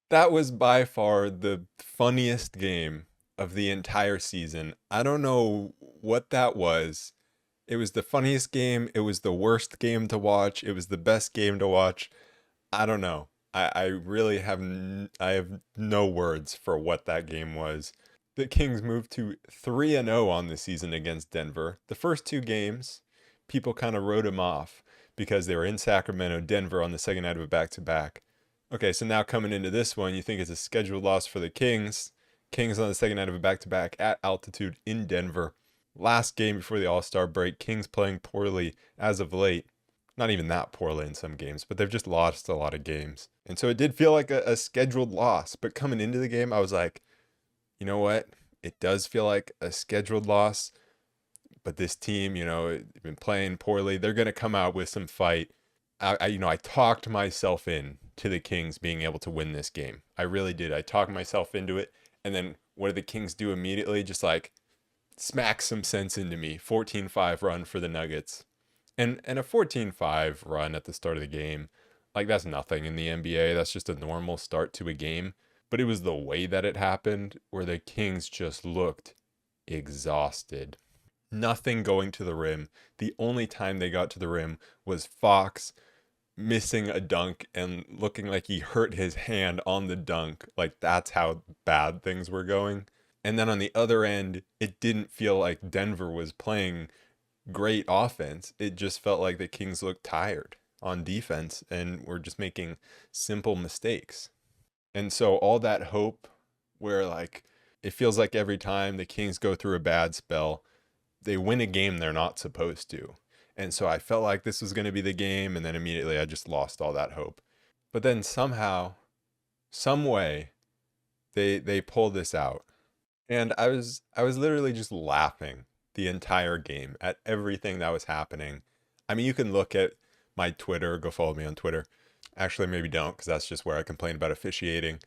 That was by far the funniest game of the entire season. I don't know what that was. It was the funniest game. It was the worst game to watch. It was the best game to watch. I don't know. I really have I have no words for what that game was. The Kings moved to 3-0 on the season against Denver. The first two games, people kind of wrote them off because they were in Sacramento, Denver on the second night of a back-to-back. Okay, so now coming into this one, you think it's a scheduled loss for the Kings. Kings on the second night of a back-to-back at altitude in Denver. Last game before the All-Star break, Kings playing poorly as of late. Not even that poorly in some games, but they've just lost a lot of games. And so it did feel like a scheduled loss. But coming into the game, I was like, you know what? It does feel like a scheduled loss, but this team, been playing poorly. They're going to come out with some fight. I talked myself in to the Kings being able to win this game. I really did. I talked myself into it. And then what did the Kings do immediately? Just like smack some sense into me. 14-5 run for the Nuggets. And a 14-5 run at the start of the game, like that's nothing in the NBA. That's just a normal start to a game. But it was the way that it happened where the Kings just looked exhausted. Nothing going to the rim. The only time they got to the rim was Fox missing a dunk and looking like he hurt his hand on the dunk. Like that's how bad things were going. And then on the other end, it didn't feel like Denver was playing great offense. It just felt like the Kings looked tired on defense and were just making simple mistakes. And so all that hope where like it feels like every time the Kings go through a bad spell, they win a game they're not supposed to. And so I felt like this was going to be the game, and then immediately I just lost all that hope. But then somehow, some way, they pulled this out. And I was literally just laughing the entire game at everything that was happening. I mean, you can look at my Twitter, go follow me on Twitter. Actually, maybe don't, because that's just where I complain about officiating.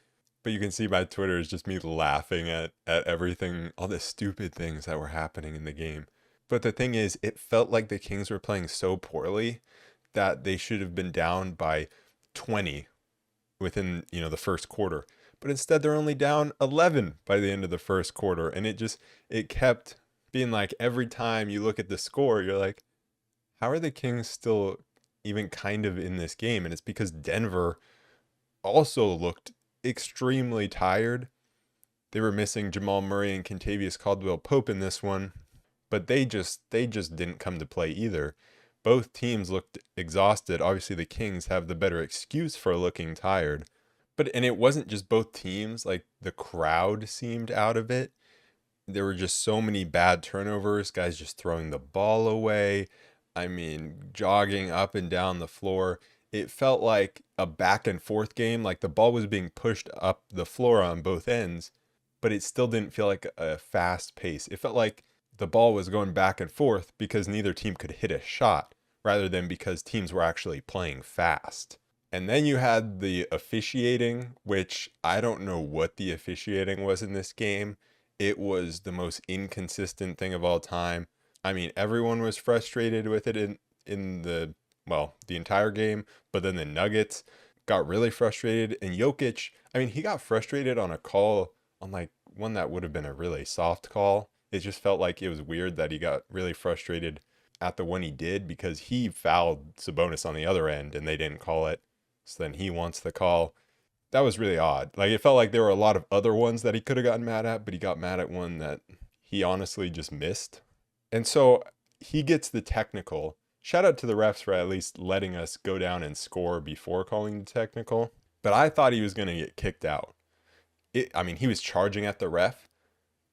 But you can see my Twitter is just me laughing at everything, all the stupid things that were happening in the game. But the thing is, it felt like the Kings were playing so poorly that they should have been down by 20 within, the first quarter. But instead they're only down 11 by the end of the first quarter, and it kept being like every time you look at the score, you're like, how are the Kings still even kind of in this game? And it's because Denver also looked extremely tired. They were missing Jamal Murray and Kentavious Caldwell Pope in this one, but they just didn't come to play either. Both teams looked exhausted. Obviously, the Kings have the better excuse for looking tired. And it wasn't just both teams, like the crowd seemed out of it. There were just so many bad turnovers, guys just throwing the ball away. I mean, jogging up and down the floor. It felt like a back and forth game, like the ball was being pushed up the floor on both ends, but it still didn't feel like a fast pace. It felt like the ball was going back and forth because neither team could hit a shot rather than because teams were actually playing fast. And then you had the officiating, which I don't know what the officiating was in this game. It was the most inconsistent thing of all time. I mean, everyone was frustrated with it in the entire game, but then the Nuggets got really frustrated, and Jokic, I mean, he got frustrated on a call on like one that would have been a really soft call. It just felt like it was weird that he got really frustrated at the one he did because he fouled Sabonis on the other end and they didn't call it. So then he wants the call. That was really odd. Like it felt like there were a lot of other ones that he could have gotten mad at, but he got mad at one that he honestly just missed. And so he gets the technical. Shout out to the refs for at least letting us go down and score before calling the technical. But I thought he was going to get kicked out. I mean, he was charging at the ref,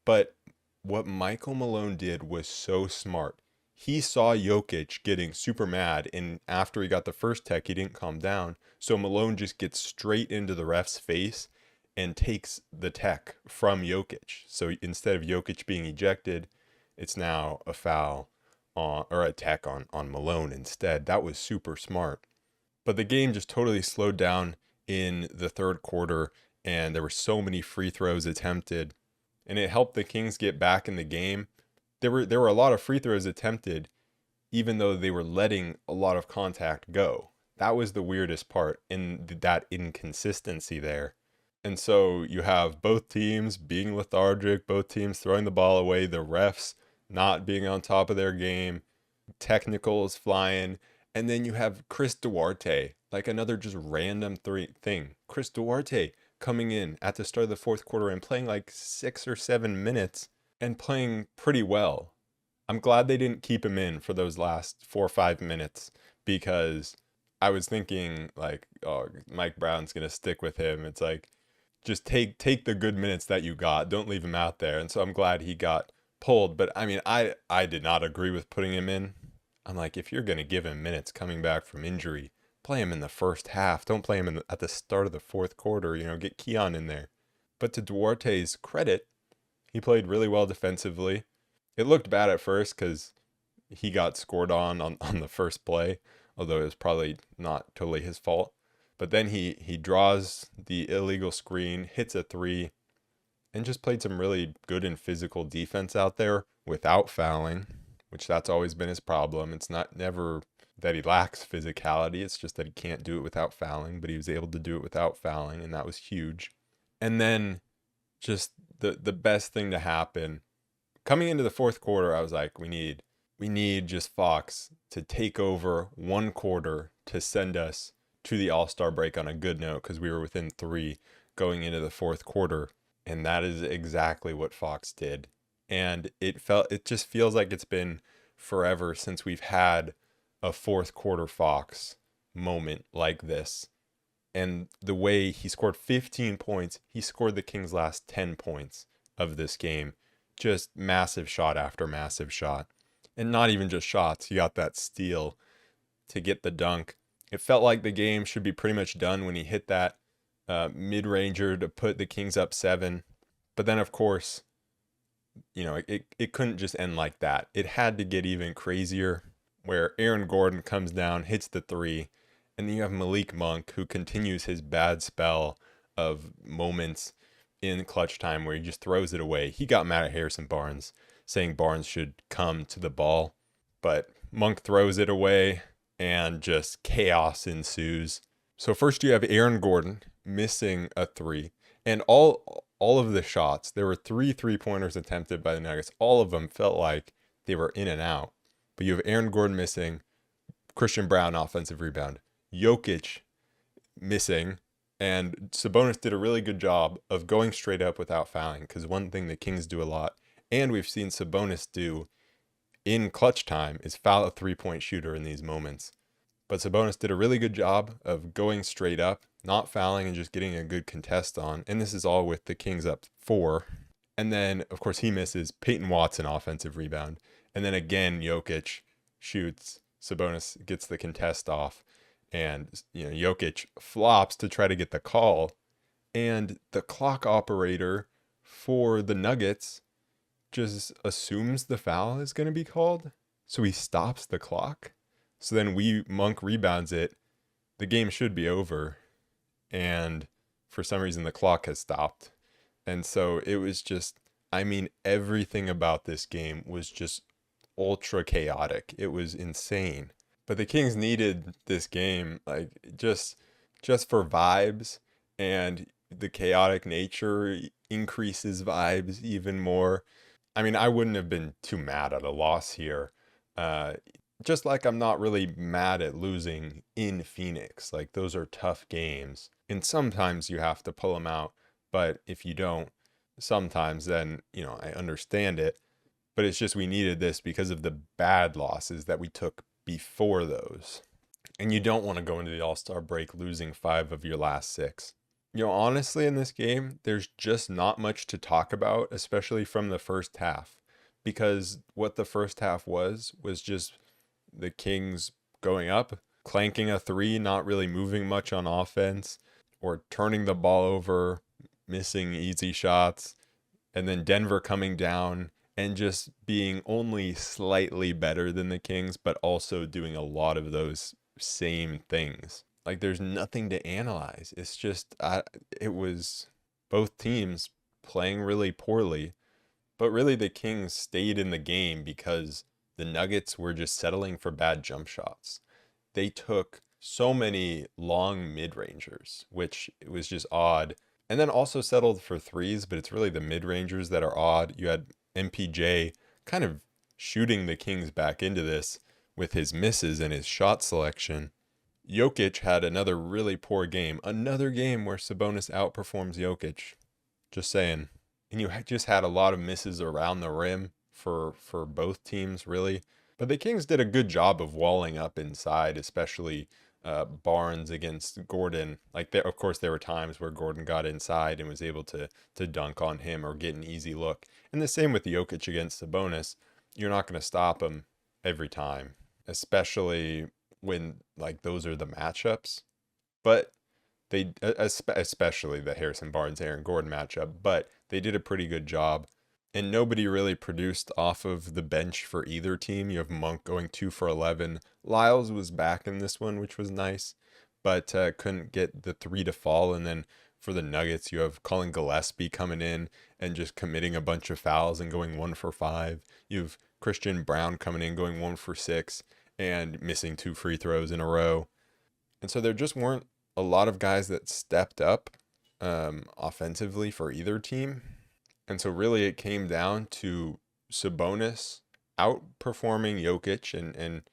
but what Michael Malone did was so smart. He saw Jokic getting super mad, and after he got the first tech, he didn't calm down. So Malone just gets straight into the ref's face and takes the tech from Jokic. So instead of Jokic being ejected, it's now a foul or a tech on Malone instead. That was super smart. But the game just totally slowed down in the third quarter, and there were so many free throws attempted, and it helped the Kings get back in the game. There were a lot of free throws attempted, even though they were letting a lot of contact go. That was the weirdest part in that inconsistency there. And so you have both teams being lethargic, both teams throwing the ball away, the refs not being on top of their game, technicals flying, and then you have Chris Duarte, like another just random three thing. Chris Duarte coming in at the start of the fourth quarter and playing like 6 or 7 minutes and playing pretty well. I'm glad they didn't keep him in for those last 4 or 5 minutes because I was thinking like, oh, Mike Brown's gonna stick with him. It's like just take the good minutes that you got. Don't leave him out there. And so I'm glad he got pulled. But I mean, I did not agree with putting him in. I'm like, if you're gonna give him minutes coming back from injury, play him in the first half. Don't play him at the start of the fourth quarter. Get Keon in there. But to Duarte's credit, he played really well defensively. It looked bad at first because he got scored on the first play, although it was probably not totally his fault. But then he draws the illegal screen, hits a three, and just played some really good and physical defense out there without fouling, which that's always been his problem. It's not never that he lacks physicality, it's just that he can't do it without fouling, but he was able to do it without fouling, and that was huge. And then just the best thing to happen coming into the fourth quarter, I was like, we need just Fox to take over one quarter to send us to the All-Star break on a good note because we were within 3 going into the fourth quarter, and that is exactly what Fox did. And it just feels like it's been forever since we've had a fourth quarter Fox moment like this. And the way he scored 15 points, he scored the Kings' last 10 points of this game. Just massive shot after massive shot. And not even just shots, he got that steal to get the dunk. It felt like the game should be pretty much done when he hit that mid-ranger to put the Kings up 7. But then, of course, it couldn't just end like that. It had to get even crazier, where Aaron Gordon comes down, hits the 3, and then you have Malik Monk, who continues his bad spell of moments in clutch time where he just throws it away. He got mad at Harrison Barnes, saying Barnes should come to the ball, but Monk throws it away and just chaos ensues. So first you have Aaron Gordon missing a 3, and all of the shots, there were 3 3-pointers attempted by the Nuggets. All of them felt like they were in and out. But you have Aaron Gordon missing, Christian Brown offensive rebound, Jokic missing, and Sabonis did a really good job of going straight up without fouling, because one thing the Kings do a lot, and we've seen Sabonis do in clutch time, is foul a 3-point shooter in these moments. But Sabonis did a really good job of going straight up, not fouling, and just getting a good contest on. And this is all with the Kings up 4. And then, of course, he misses. Peyton Watson offensive rebound. And then again, Jokic shoots. Sabonis gets the contest off. And, Jokic flops to try to get the call. And the clock operator for the Nuggets just assumes the foul is going to be called. So he stops the clock. So then Monk rebounds it. The game should be over. And for some reason, the clock has stopped. And so it was just, everything about this game was just ultra chaotic. It was insane. But the Kings needed this game, just for vibes, and the chaotic nature increases vibes even more. I wouldn't have been too mad at a loss here. Just like I'm not really mad at losing in Phoenix. Like, those are tough games. And sometimes you have to pull them out. But if you don't, sometimes then, I understand it. But it's just we needed this because of the bad losses that we took before those. And you don't want to go into the All-Star break losing 5 of your last 6. Honestly, in this game, there's just not much to talk about, especially from the first half. Because what the first half was just the Kings going up, clanking a 3, not really moving much on offense, or turning the ball over, missing easy shots, and then Denver coming down and just being only slightly better than the Kings, but also doing a lot of those same things. Like, there's nothing to analyze. It's just, it was both teams playing really poorly, but really the Kings stayed in the game because the Nuggets were just settling for bad jump shots. They took so many long mid-rangers, which was just odd. And then also settled for threes, but it's really the mid-rangers that are odd. You had MPJ kind of shooting the Kings back into this with his misses and his shot selection. Jokic had another really poor game. Another game where Sabonis outperforms Jokic. Just saying. And you just had a lot of misses around the rim for both teams, really. But the Kings did a good job of walling up inside, especially Barnes against Gordon. Like, there, of course, there were times where Gordon got inside and was able to dunk on him or get an easy look. And the same with Jokic against Sabonis. You're not going to stop him every time, especially when like those are the matchups. But they, especially the Harrison Barnes Aaron Gordon matchup, but they did a pretty good job. And nobody really produced off of the bench for either team. You have Monk going 2 for 11. Lyles was back in this one, which was nice, but couldn't get the three to fall. And then for the Nuggets, you have Colin Gillespie coming in and just committing a bunch of fouls and going 1 for 5. You have Christian Brown coming in going 1 for 6 and missing 2 free throws in a row. And so there just weren't a lot of guys that stepped up offensively for either team. And so really it came down to Sabonis outperforming Jokic and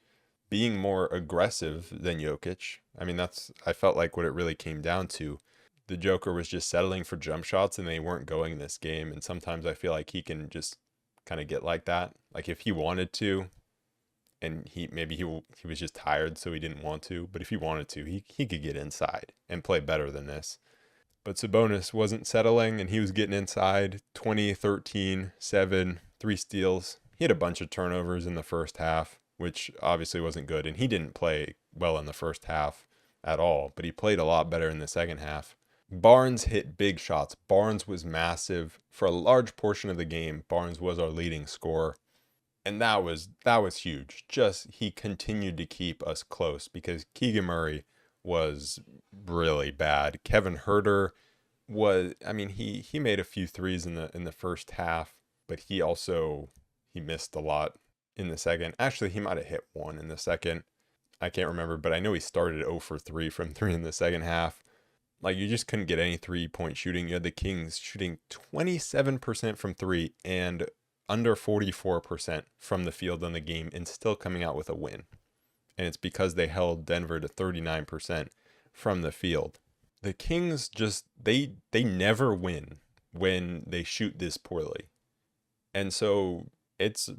being more aggressive than Jokic. I mean, I felt like what it really came down to. The Joker was just settling for jump shots and they weren't going this game. And sometimes I feel like he can just kind of get like that. Like if he wanted to, and he was just tired, so he didn't want to. But if he wanted to, he could get inside and play better than this. But Sabonis wasn't settling, and he was getting inside. 20, 13, 7, 3 steals. He had a bunch of turnovers in the first half, which obviously wasn't good. And he didn't play well in the first half at all, but he played a lot better in the second half. Barnes hit big shots. Barnes was massive. For a large portion of the game, Barnes was our leading scorer. And that was huge. Just he continued to keep us close because Keegan Murray was really bad. Kevin Herter I mean, he made a few threes in the first half, but he missed a lot in the second. Actually, he might have hit one in the second. I can't remember, but I know he started 0 for 3 from 3 in the second half. Like, you just couldn't get any 3-point shooting. You had the Kings shooting 27% from 3 and under 44% from the field in the game and still coming out with a win. And it's because they held Denver to 39% from the field. The Kings just they never win when they shoot this poorly. And so it's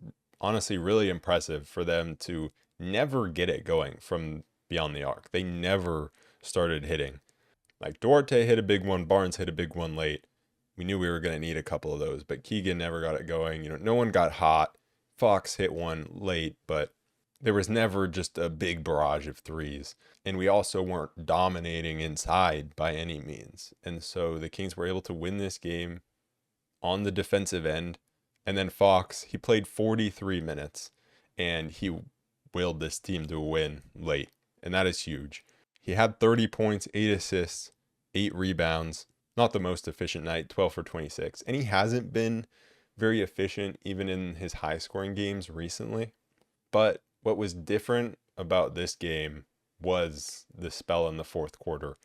honestly really impressive for them to never get it going from beyond the arc. They never started hitting. Like Duarte hit a big one, Barnes hit a big one late. We knew we were going to need a couple of those, but Keegan never got it going. You know, no one got hot. Fox hit one late, but there was never just a big barrage of threes. And we also weren't dominating inside by any means. And so the Kings were able to win this game on the defensive end. And then Fox, he played 43 minutes and he willed this team to a win late. And that is huge. He had 30 points, 8 assists, 8 rebounds. Not the most efficient night, 12 for 26. And he hasn't been very efficient even in his high scoring games recently. But what was different about this game was the spell in the fourth quarter.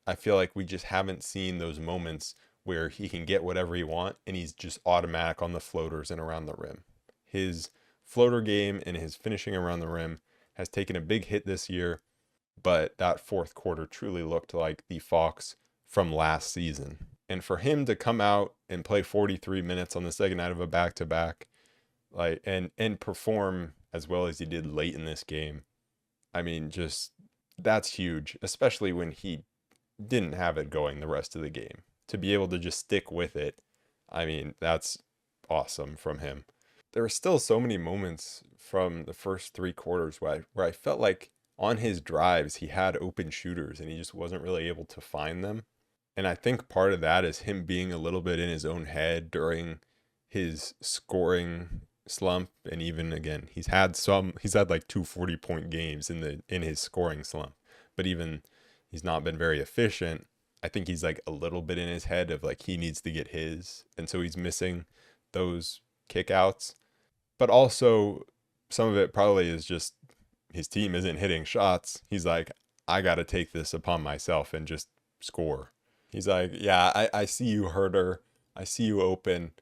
I feel like we just haven't seen those moments where he can get whatever he wants and he's just automatic on the floaters and around the rim. His floater game and his finishing around the rim has taken a big hit this year, but that fourth quarter truly looked like the Fox from last season. And for him to come out and play 43 minutes on the second night of a back-to-back, like and perform as well as he did late in this game, I mean, just that's huge, especially when he didn't have it going the rest of the game. To be able to just stick with it, I mean, that's awesome from him. There were still so many moments from the first 3 quarters where I felt like on his drives he had open shooters and he just wasn't really able to find them. And I think part of that is him being a little bit in his own head during his scoring slump. And even again, he's had like 2 40-point games in his scoring slump, but even he's not been very efficient. I think he's like a little bit in his head of like he needs to get his, and so he's missing those kickouts. But also some of it probably is just his team isn't hitting shots. He's like, I got to take this upon myself and just score. He's like, yeah, I see you, Herder. I see you open.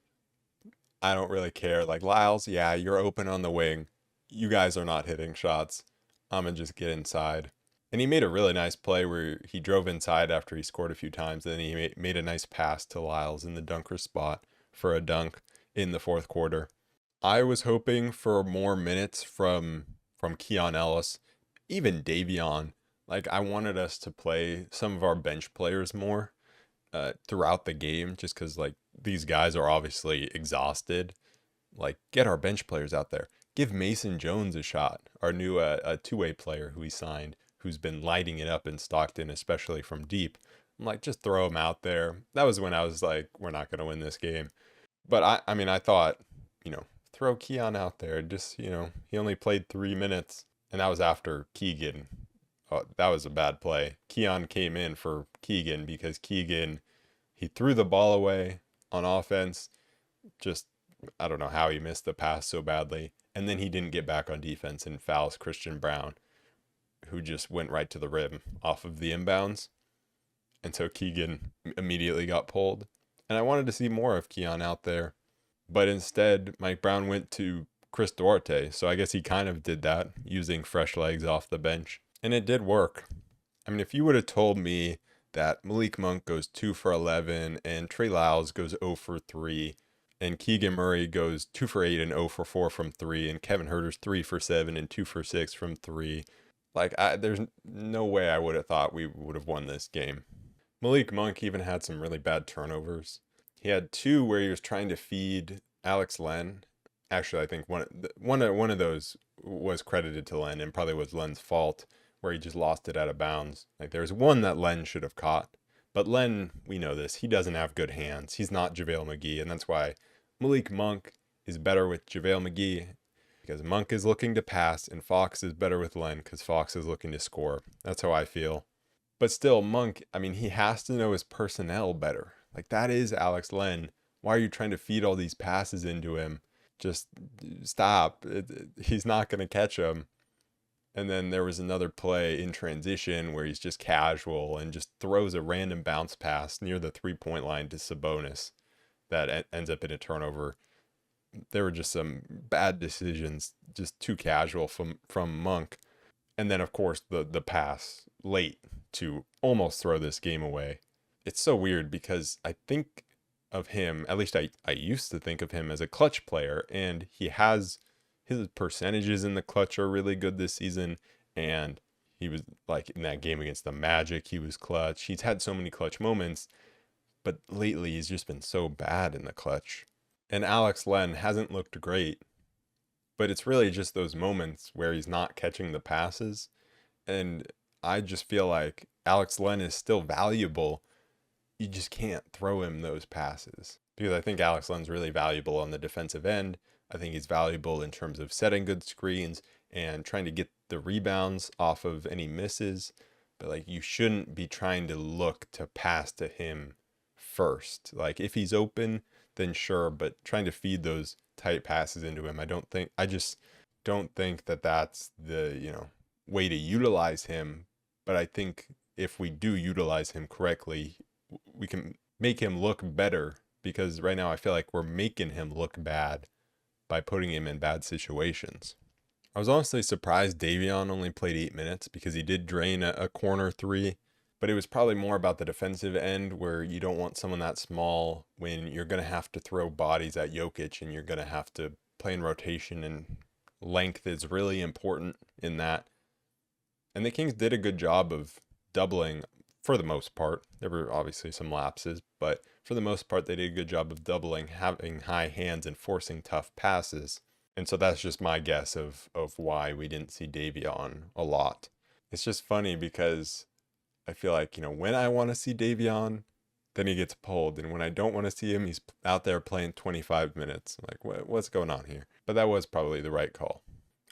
I don't really care. Like, Lyles, yeah, you're open on the wing. You guys are not hitting shots. I'm gonna just get inside. And he made a really nice play where he drove inside after he scored a few times. And then he made a nice pass to Lyles in the dunker spot for a dunk in the fourth quarter. I was hoping for more minutes from Keon Ellis, even Davion. Like, I wanted us to play some of our bench players more throughout the game, just because like these guys are obviously exhausted. Like, get our bench players out there. Give Mason Jones a shot, our new two-way player who we signed, who's been lighting it up in Stockton, especially from deep. I'm like, just throw him out there. That was when I was like, we're not going to win this game. But I mean, I thought, you know, throw Keon out there. Just, he only played 3 minutes, and that was after Keegan. That was a bad play. Keon came in for Keegan because Keegan, he threw the ball away on offense. Just, I don't know how he missed the pass so badly. And then he didn't get back on defense and fouls Christian Brown, who just went right to the rim off of the inbounds. And so Keegan immediately got pulled. And I wanted to see more of Keon out there. But instead, Mike Brown went to Chris Duarte. So I guess he kind of did that, using fresh legs off the bench. And it did work. I mean, if you would have told me that Malik Monk goes 2 for 11 and Trey Lyles goes 0 for 3 and Keegan Murray goes 2 for 8 and 0 for 4 from 3 and Kevin Huerter's 3 for 7 and 2 for 6 from 3, like, there's no way I would have thought we would have won this game. Malik Monk even had some really bad turnovers. He had two where he was trying to feed Alex Len. Actually, I think one of those was credited to Len and probably was Len's fault, where he just lost it out of bounds. Like, there's one that Len should have caught. But Len, we know this, he doesn't have good hands. He's not JaVale McGee, and that's why Malik Monk is better with JaVale McGee, because Monk is looking to pass, and Fox is better with Len because Fox is looking to score. That's how I feel. But still, Monk, I mean, he has to know his personnel better. Like, that is Alex Len. Why are you trying to feed all these passes into him? Just stop. He's not going to catch them. And then there was another play in transition where he's just casual and just throws a random bounce pass near the 3-point line to Sabonis that ends up in a turnover. There were just some bad decisions, just too casual from Monk. And then, of course, the pass late to almost throw this game away. It's so weird because I think of him, at least I used to think of him as a clutch player, and he has his percentages in the clutch are really good this season. And he was like in that game against the Magic, he was clutch. He's had so many clutch moments, but lately he's just been so bad in the clutch. And Alex Len hasn't looked great, but it's really just those moments where he's not catching the passes. And I just feel like Alex Len is still valuable. You just can't throw him those passes, because I think Alex Len's really valuable on the defensive end. I think he's valuable in terms of setting good screens and trying to get the rebounds off of any misses. But like, you shouldn't be trying to look to pass to him first. Like, if he's open, then sure, but trying to feed those tight passes into him, I just don't think that that's the, way to utilize him. But I think if we do utilize him correctly, we can make him look better, because right now I feel like we're making him look bad by putting him in bad situations. I was honestly surprised Davion only played 8 minutes, because he did drain a corner three, but it was probably more about the defensive end, where you don't want someone that small when you're going to have to throw bodies at Jokic and you're going to have to play in rotation, and length is really important in that. And the Kings did a good job of doubling for the most part. There were obviously some lapses, but for the most part, they did a good job of doubling, having high hands, and forcing tough passes. And so that's just my guess of why we didn't see Davion a lot. It's just funny because I feel like, when I want to see Davion, then he gets pulled. And when I don't want to see him, he's out there playing 25 minutes. Like, what's going on here? But that was probably the right call.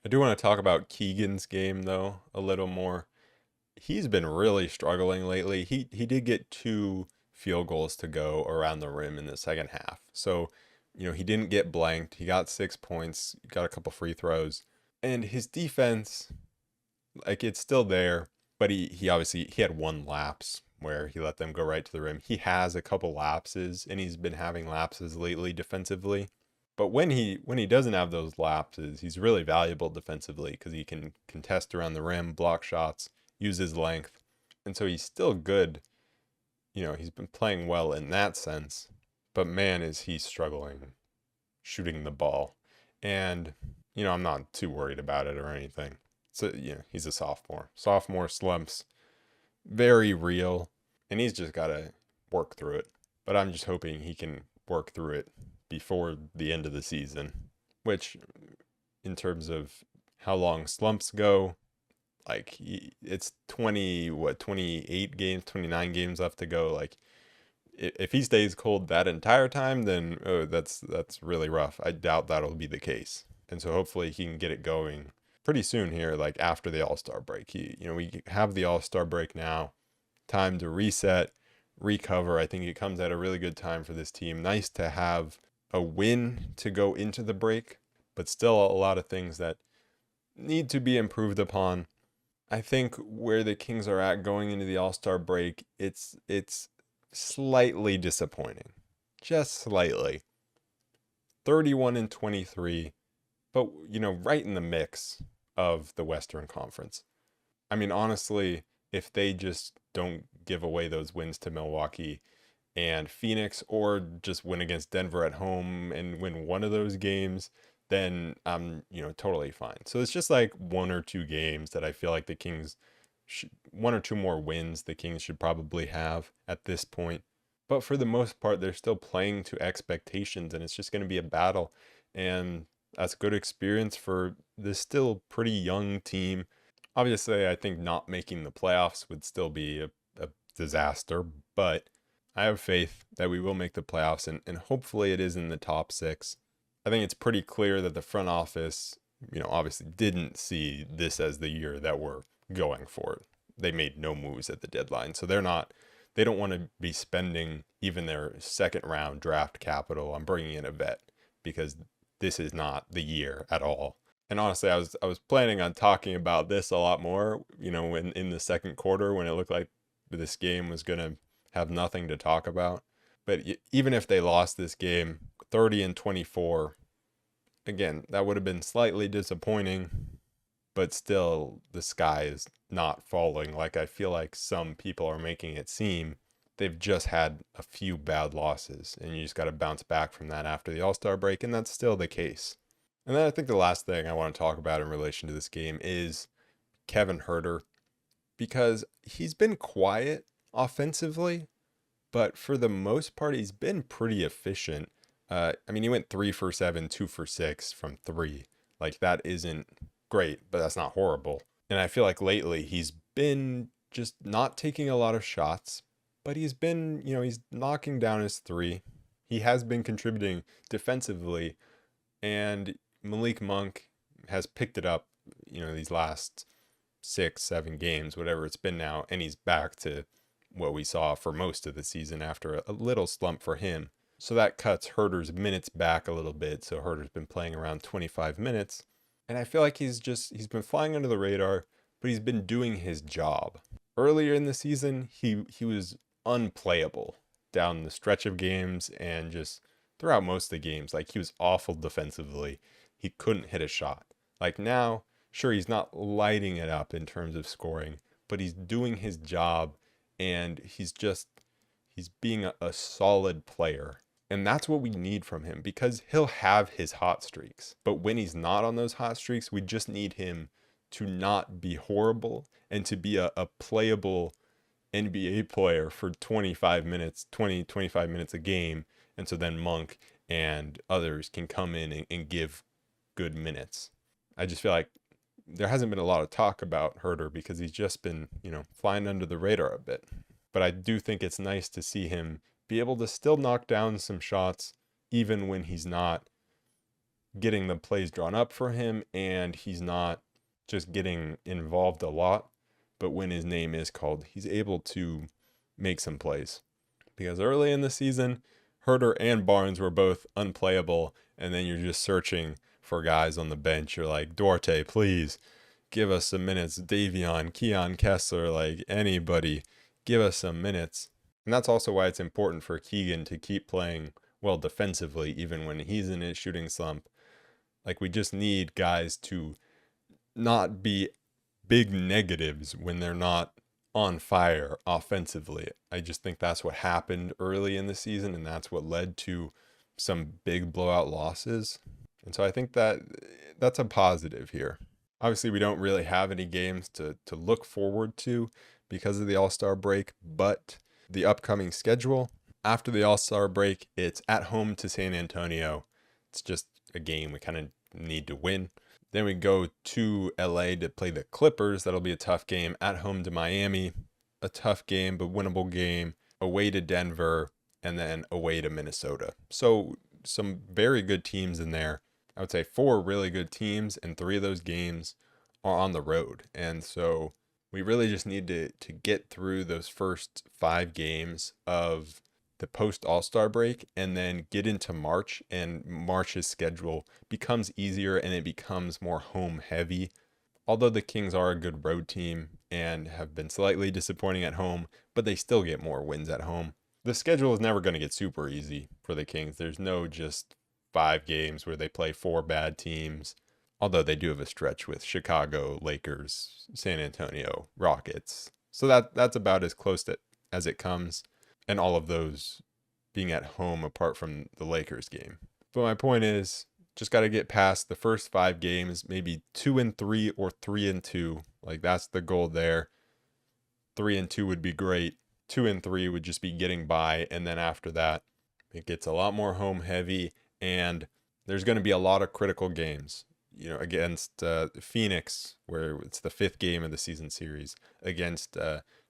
I do want to talk about Keegan's game, though, a little more. He's been really struggling lately. He did get 2 field goals to go around the rim in the second half. So, he didn't get blanked. He got 6 points, got a couple free throws. And his defense, like, it's still there, but he obviously he had 1 lapse where he let them go right to the rim. He has a couple lapses, and he's been having lapses lately defensively. But when he doesn't have those lapses, he's really valuable defensively because he can contest around the rim, block shots, use his length. And so he's still good. He's been playing well in that sense. But man, is he struggling shooting the ball. And, I'm not too worried about it or anything. So, he's a sophomore. Sophomore slumps, very real. And he's just got to work through it. But I'm just hoping he can work through it before the end of the season, which in terms of how long slumps go, like it's 28 games, 29 games left to go. Like if he stays cold that entire time, then that's really rough. I doubt that'll be the case. And so hopefully he can get it going pretty soon here, like after the All-Star break. We have the All-Star break now, time to reset, recover. I think it comes at a really good time for this team. Nice to have a win to go into the break, but still a lot of things that need to be improved upon. I think where the Kings are at going into the All-Star break, it's slightly disappointing. Just slightly. 31-23, but right in the mix of the Western Conference. I mean, honestly, if they just don't give away those wins to Milwaukee and Phoenix, or just win against Denver at home and win one of those games, then I'm, totally fine. So it's just like one or two games that I feel like the Kings one or two more wins the Kings should probably have at this point. But for the most part, they're still playing to expectations, and it's just going to be a battle. And that's good experience for this still pretty young team. Obviously, I think not making the playoffs would still be a disaster, but I have faith that we will make the playoffs, and hopefully it is in the top 6. I think it's pretty clear that the front office, obviously didn't see this as the year that we're going for it. They made no moves at the deadline, so they don't want to be spending even their second round draft capital on bringing in a vet, because this is not the year at all. And honestly, I was planning on talking about this a lot more, in the second quarter when it looked like this game was going to have nothing to talk about. But even if they lost this game 30-24, again, that would have been slightly disappointing, but still the sky is not falling like I feel like some people are making it seem. They've just had a few bad losses, and you just got to bounce back from that after the All-Star break, and that's still the case. And then I think the last thing I want to talk about in relation to this game is Kevin Huerter, because he's been quiet offensively, but for the most part, he's been pretty efficient. He went 3 for 7, 2 for 6 from 3. Like, that isn't great, but that's not horrible. And I feel like lately he's been just not taking a lot of shots, but he's been, he's knocking down his 3. He has been contributing defensively, and Malik Monk has picked it up, these last 6-7 games, whatever it's been now, and he's back to what we saw for most of the season after a little slump for him. So that cuts Huerter's minutes back a little bit. So Huerter's been playing around 25 minutes. And I feel like he's been flying under the radar, but he's been doing his job. Earlier in the season, he was unplayable down the stretch of games and just throughout most of the games. Like, he was awful defensively. He couldn't hit a shot. Like, now, sure, he's not lighting it up in terms of scoring, but he's doing his job, and he's being a solid player. And that's what we need from him, because he'll have his hot streaks. But when he's not on those hot streaks, we just need him to not be horrible and to be a playable NBA player for 25 minutes a game. And so then Monk and others can come in and give good minutes. I just feel like there hasn't been a lot of talk about Huerter because he's just been, flying under the radar a bit. But I do think it's nice to see him be able to still knock down some shots, even when he's not getting the plays drawn up for him and he's not just getting involved a lot. But when his name is called, he's able to make some plays. Because early in the season, Huerter and Barnes were both unplayable, and then you're just searching for guys on the bench. You're like, Duarte, please give us some minutes. Davion, Keon Kessler, like anybody, give us some minutes. And that's also why it's important for Keegan to keep playing well defensively, even when he's in his shooting slump. Like, we just need guys to not be big negatives when they're not on fire offensively. I just think that's what happened early in the season, and that's what led to some big blowout losses. And so I think that that's a positive here. Obviously, we don't really have any games to look forward to because of the All-Star break, but the upcoming schedule after the All-Star break, it's at home to San Antonio. It's just a game we kind of need to win. Then we go to LA to play the Clippers. That'll be a tough game. At home to Miami, a tough game, but winnable game. Away to Denver, and then away to Minnesota. So some very good teams in there. I would say 4 really good teams, and 3 of those games are on the road. And so we really just need to get through those first 5 games of the post All-Star break and then get into March, and March's schedule becomes easier and it becomes more home heavy. Although the Kings are a good road team and have been slightly disappointing at home, but they still get more wins at home. The schedule is never going to get super easy for the Kings. There's no just 5 games where they play 4 bad teams. Although they do have a stretch with Chicago, Lakers, San Antonio, Rockets. So that's about as close as it comes. And all of those being at home apart from the Lakers game. But my point is, just got to get past the first 5 games, maybe 2-3 or 3-2. Like, that's the goal there. 3-2 would be great. 2-3 would just be getting by. And then after that, it gets a lot more home heavy. And there's going to be a lot of critical games, against Phoenix, where it's the 5th game of the season series, against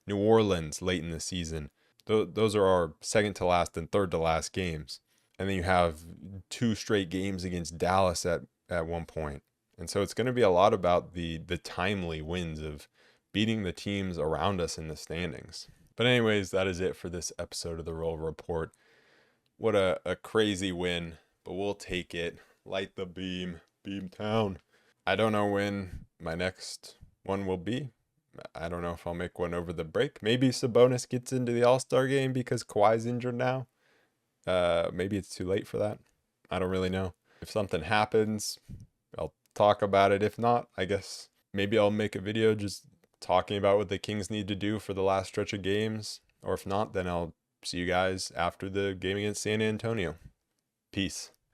New Orleans late in the season. Those are our second to last and third to last games. And then you have 2 straight games against Dallas at one point. And so it's going to be a lot about the timely wins of beating the teams around us in the standings. But anyways, that is it for this episode of the Roll Report. What a crazy win, but we'll take it. Light the beam, beam town. I don't know when my next one will be. I don't know if I'll make one over the break. Maybe Sabonis gets into the All-Star game because Kawhi's injured now. Maybe it's too late for that. I don't really know. If something happens, I'll talk about it. If not, I guess maybe I'll make a video just talking about what the Kings need to do for the last stretch of games. Or if not, then I'll see you guys after the game against San Antonio. Peace.